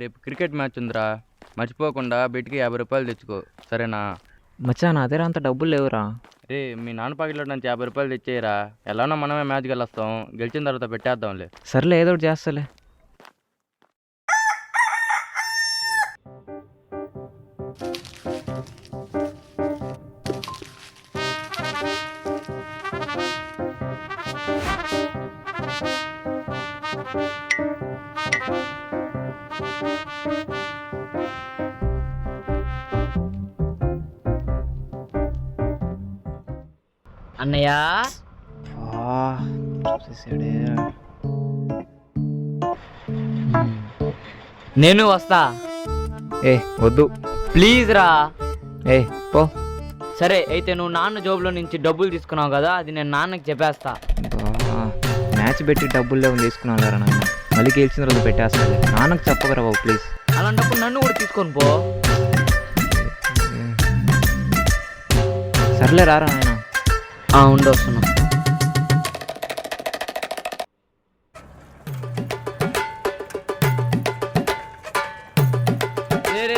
రేపు cricket match ఉందిరా, మర్చిపోకుండా బెట్కి 50 రూపాయలు తెచ్చుకో, సరేనా? మచ్చా నా దగ్గర అంత డబ్బులు లేవురా. మీ నాన్న పాకెట్లో నుంచి 50 రూపాయలు తెచ్చేయరా. ఎలానో మనమే మ్యాచ్ గెలుస్తాం, గెలిచిన తర్వాత పెట్టేద్దాంలే. సర్లే ఏదో ఒకటి చేస్తలే. అన్నయ్య నేను వస్తా. వద్దు ప్లీజ్ రా. పో. సరే అయితే నువ్వు నాన్న జోబులో నుంచి డబ్బులు తీసుకున్నావు కదా, అది నేను నాన్నకి చెప్పేస్తా. మ్యాచ్ పెట్టి డబ్బులు లేవు తీసుకున్నాను కదా నాన్న, మళ్ళీ గెలిచిన రోజు పెట్టేస్తా. నాన్నకు చెప్పగరా బాబు ప్లీజ్. అలాంటప్పుడు నన్ను కూడా తీసుకొని పో. సర్లే రారా నాయన. ఉండి వస్తున్నా.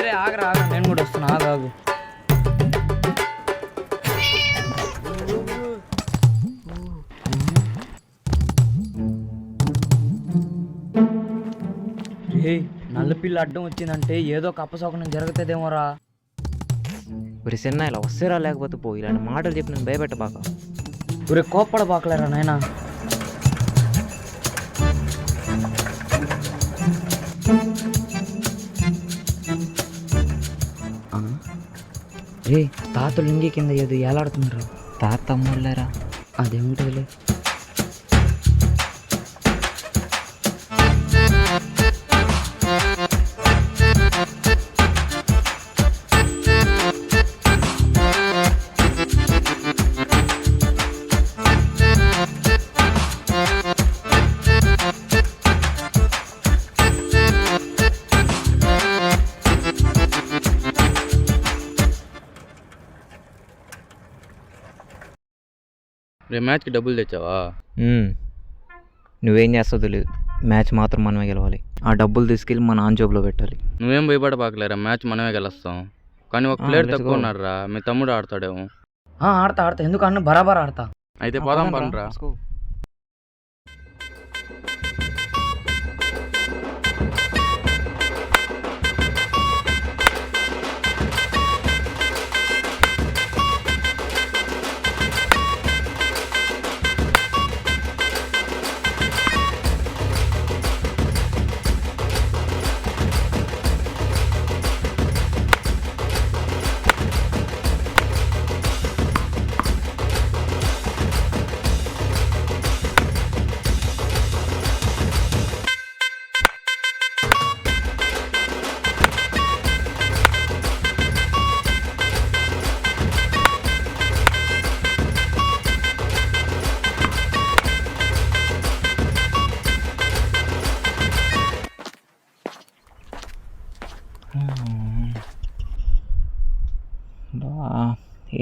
రే ఆగరా నేను కూడా వస్తున్నా. ఆగు. నల్లపిల్ల అడ్డం వచ్చిందంటే ఏదో ఒక అపశకునం జరుగుతుందేమోరా. ఒరి చిన్న ఇలా వస్తేరా, లేకపోతే పో. ఇలాంటి మాటలు చెప్పి నేను భయపెట్టబాక. ఒరే కోప్పడబాకలేరా నాయనా. రే తాతలు లింగి కింద ఏదో ఏలాడుతున్నారు. తాత తమ్ముళ్ళేరా. అదేమిటలే. మ్యాచ్కి డబ్బులు తెచ్చావా? నువ్వేం చేస్తావు తెలియదు. మ్యాచ్ మాత్రం మనమే గెలవాలి. ఆ డబ్బులు తీసుకెళ్ళి మన నాన్న జోబులో పెట్టాలి. నువ్వేం భయపడబాకలేరా, మ్యాచ్ మనమే గెలుస్తాం. కానీ ఒక ప్లేయర్ తక్కువ ఉన్నారా, మీ తమ్ముడు ఆడతాడేమో. ఆడతా ఎందుకు అన్న బరాబర్ ఆడతా. అయితే పోదాం పనరా.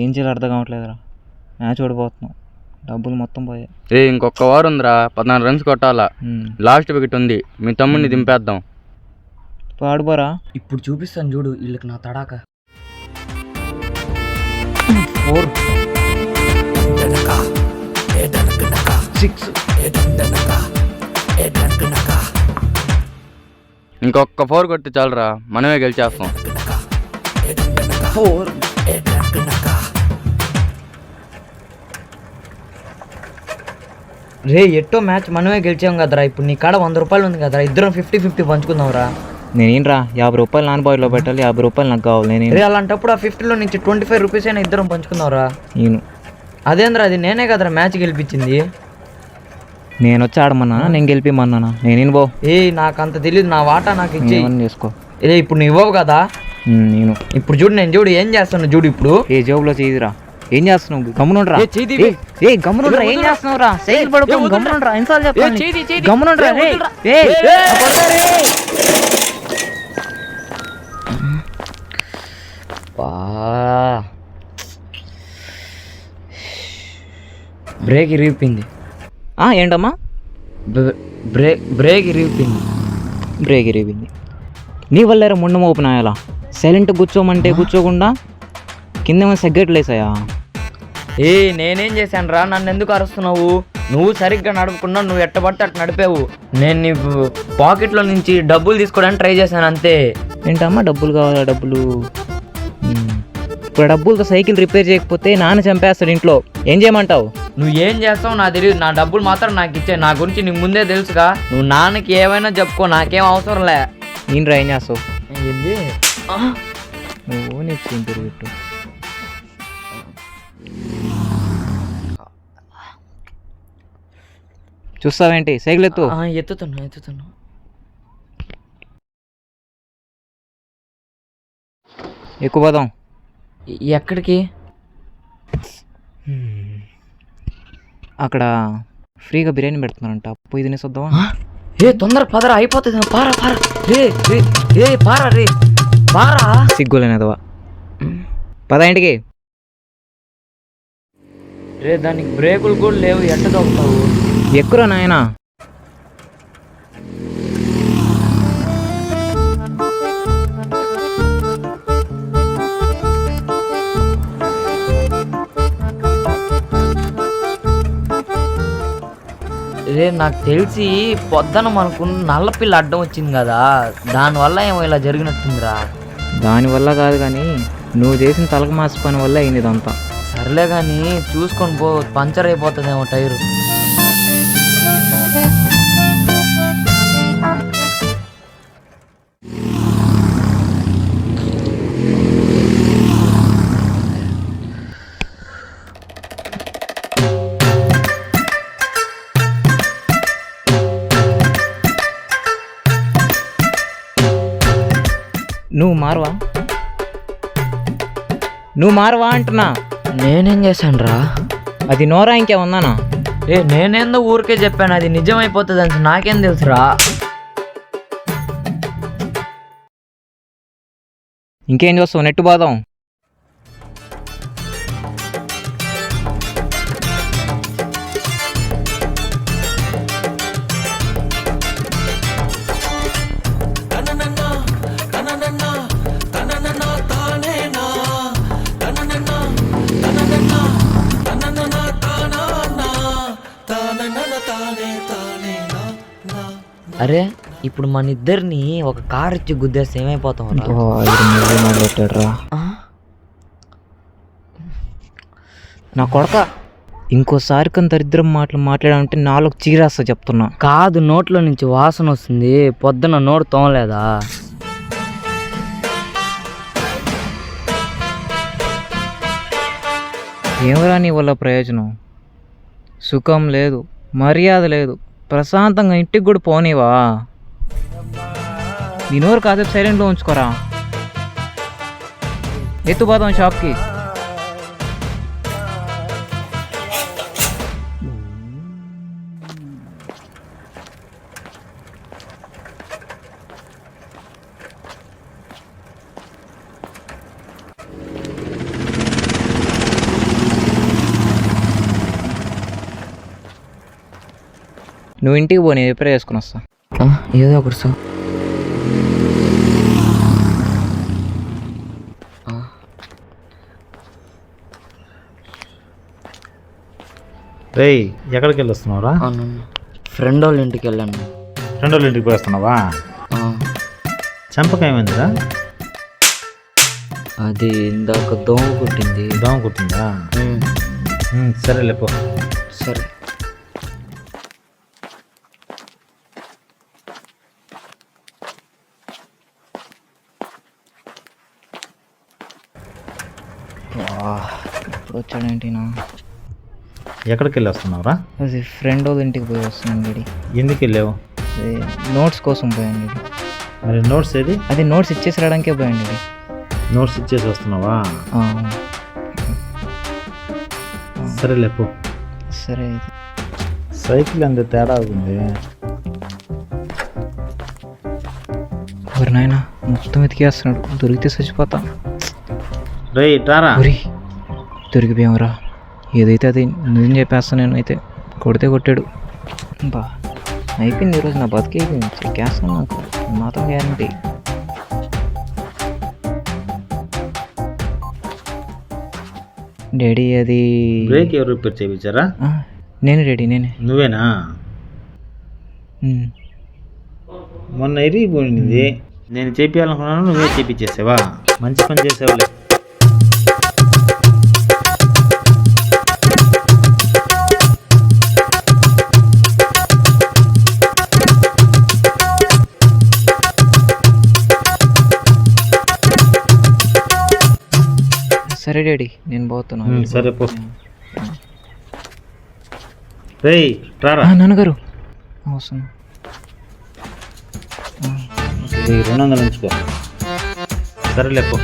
ఏం చేయాలి అర్థం కావట్లేదురా. మ్యాచ్ ఓడిపోతున్నాం, డబ్బులు మొత్తం పోయాయి. ఇంకొక వారం ఉందిరా, 14 రన్స్ కొట్టాలా. లాస్ట్ వికెట్ ఉంది, మీ తమ్ముడిని దింపేద్దాం. ఆడుకోరా. ఇప్పుడు చూపిస్తాను చూడు వీళ్ళకి నా తడాక. 4 6 ఇంకొక 4 కొట్టి చాలరా, మనమే గెలిచేస్తాం. 4 రే ఎట్టో మ్యాచ్ మనమే గెలిచాం కదరా. ఇప్పుడు నీ కాడ 100 రూపాయలు ఉంది కదరా, ఇద్దరం 50-50 పంచుకుందాంరా. నేనేంట్రా 50 రూపాయలు నాన్న బాయ్లో పెట్టాలి, 50 రూపాయలు నాకు కావాలి. నేను అలాంటప్పుడు ఆ 50లో నుంచి 25 రూపీస్ అయినా ఇద్దరం పంచుకుందాంరా. నేను అదేంద్రా, అది నేనే కదరా మ్యాచ్ గెలిపించింది. నేను వచ్చి ఆడమన్నానా, నేను గెలిపిమన్నానా? నేనేం బో. నాకు అంత తెలియదు, నా వాటా నాకు ఇచ్చి చేసుకో. ఇప్పుడు నువ్వు ఇవ్వవు కదా. నేను ఇప్పుడు చూడు, నేను చూడు ఏం చేస్తాను చూడు. ఇప్పుడు ఏ జోబులో చేయదురా. ఏం చేస్తున్నావు? గమ్మునుండ్రా. గమ్మునుండ్రా. ఏం చేస్తున్నావు రా? సైకిల్ పడుకో. గమ్మునుండ్రా. ఎన్నిసార్లు చెప్పాలి? గమ్మునుండ్రా. బ్రేక్ ఇరిగిపోయింది. ఏంటమ్మా? బ్రేక్ ఇరిగిపోయింది. బ్రేక్ ఇరిగిపోయింది. నీ వల్లేరా ముండ మోపు నాయాలా సైలెంట్ కూర్చోమంటే కూర్చోకుండా కిందేమో సిగరెట్లు వేసాయా? నేనేం చేశాను రా, నన్ను ఎందుకు అరుస్తున్నావు? నువ్వు సరిగ్గా నడపకుండా నువ్వు ఎట్టబడితే అట్లా నడిపావు. నేను నీ పాకెట్లో నుంచి డబ్బులు తీసుకోవడానికి ట్రై చేశాను అంతే. ఏంటమ్మా డబ్బులు కావాలా? డబ్బులు ఇప్పుడు డబ్బులతో సైకిల్ రిపేర్ చేయకపోతే నాన్న చంపేస్తాడు ఇంట్లో. ఏం చేయమంటావు? నువ్వు ఏం చేస్తావు నాకు తెలియదు. నా డబ్బులు మాత్రం నాకు ఇచ్చే. నా గురించి నీకు ముందే తెలుసుగా. నువ్వు నాన్నకి ఏమైనా చెప్పుకో, నాకేం అవసరం లే. నేను రా ఏం చేస్తావు? ఏంది నువ్వు నీకు పెట్టు. చూస్తావేంటి? సైకిల్ ఎత్తు. ఎత్తుతున్నా. ఎక్కువ పోదాం. ఎక్కడికి? అక్కడ ఫ్రీగా బిర్యానీ పెడుతున్నారంట, పోయి తినేసొద్దామా? తొందర పదరా, అయిపోతుంది. పారా సిగ్గులేనిదవా. పద ఇంటికి. దానికి బ్రేకులు కూడా లేవు, ఎట్ట దొక్కుతావు? ఎక్కురా నాయనా. నాకు తెలిసి పొద్దున మనకు నల్లపిల్ల అడ్డం వచ్చింది కదా, దానివల్ల ఏమో ఇలా జరిగినట్టుందిరా. దానివల్ల కాదు కానీ నువ్వు చేసిన తలకు మాసి పని వల్ల అయింది ఇదంతా. సర్లే కానీ చూసుకొని పో, పంచర్ అయిపోతుందేమో టైరు. నువ్వు మారవా అంటున్నా. నేనేం చేశాను రా? అది నోరా ఇంకేముందానా? నేనేందో ఊరికే చెప్పాను, అది నిజమైపోతుంది అని నాకేం తెలుసురా. ఇంకేం చూస్తావు? నెట్టు బాదాం. అరే ఇప్పుడు మన ఇద్దరిని ఒక కార్ ఇచ్చి గుద్దేస్తే ఏమైపోతాం? నా కొడక ఇంకోసారి కొంత దరిద్రం మాట్లాడాలంటే నాలుగు చీరేస్తా చెప్తున్నా. కాదు, నోట్లో నుంచి వాసన వస్తుంది. పొద్దున నోరు తోమలేదా? ఏమరా నీ వల్ల ప్రయోజనం? సుఖం లేదు, మర్యాద లేదు, ప్రశాంతంగా ఇంటికి కూడా పోనీవా? నీ నోరు కాసేపు సైలెంట్లో ఉంచుకోరా. ఎత్తుపోదాం షాప్కి. నువ్వు ఇంటికి పో, నేను ఎప్పుడే చేసుకుని వస్తా. ఏదో ఒకటి సార్. రేయ్ ఎక్కడికి వెళ్ళొస్తున్నావురా? ఫ్రెండ్ వాళ్ళ ఇంటికి వెళ్ళాను. ఫ్రెండ్ వాళ్ళ ఇంటికి పోయేస్తున్నావా? చెంపక ఏమైందిరా? అది ఇందాక దోమ కుట్టింది. దోమ కుట్టిందా? సరేలే పో. సరే. ఇప్పుడు వచ్చాడేంటి నా? ఎక్కడికి వెళ్ళి వస్తున్నావురా? అది ఫ్రెండ్ వాళ్ళ ఇంటికి పోయి వస్తున్నాను డాడీ. ఎందుకు వెళ్ళావు? నోట్స్ కోసం పోయాను డాడీ. మరి నోట్స్ ఏది? అది నోట్స్ ఇచ్చేసి రావడానికే పోయాను డాడీ. నోట్స్ ఇచ్చేసి వస్తున్నావా? సరేలే పో. సరే అయితే. సైకిల్ అంత తేడా అవుతుంది. ఎవరు నాయన మొత్తం ఎతికేస్తున్నాడు, దొరికితే చచ్చిపోతా. రేయ్ టారా. దొరికిపోయావురా. ఏదైతే అది నిజం చెప్పేస్తాను. నేను అయితే కొడితే కొట్టాడు. బా అయిపోయింది ఈరోజు, నా బతికి అయిపోయింది. చెక్కేస్తాను, నాకు మాత్రం గ్యారంటీ. డాడీ అది బ్రేక్ ఎవరు రిపేర్ చేయించారా? ఆ, నేనే డాడీ నేనే. నువ్వేనా? ఉమ్. మొన్న ఇరిగిపోయింది, నేను చేపించాలనుకున్నాను, నువ్వే చేపించేసావా? మంచి పని చేసావులే. సరే డాడీ నేను పోతున్నా. సరే పో. రేయ్ రారా. నాన్నగారు వస్తున్నా. 200 ఉంచుకో. సరేలే పో.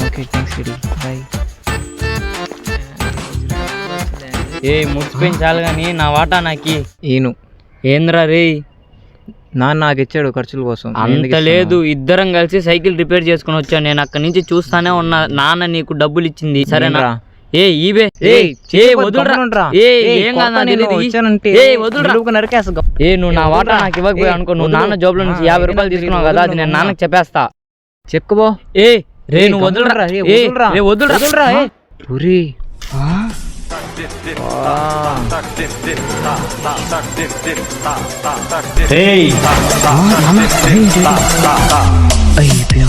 Okay thanks daddy bye. ఏ ముడిచిపోయిన చాలు కానీ నా వాటా నాకి. ఈను ఏంద్రా రే, నాన్న నాకు ఇచ్చాడు ఖర్చుల కోసం. అంత లేదు, ఇద్దరం కలిసి సైకిల్ రిపేర్ చేసుకుని వచ్చాను. నేను అక్కడి నుంచి చూస్తానే ఉన్నా, నాన్న నీకు డబ్బులు ఇచ్చింది సరేనా? ఏ ఈబే వదులురా. ఏం కాదా నువ్వు నా వాటా నాకు ఇవ్వకపోయా అనుకో, నువ్వు నాన్న జోబులో నుంచి 50 రూపాయలు తీసుకున్నావు కదా, అది నేను నాన్నకి చెప్పేస్తా. చెప్పుకోబో. ఏ రే నువ్వు వదులురా, వదులురా. రేయ్ అయిపోయా.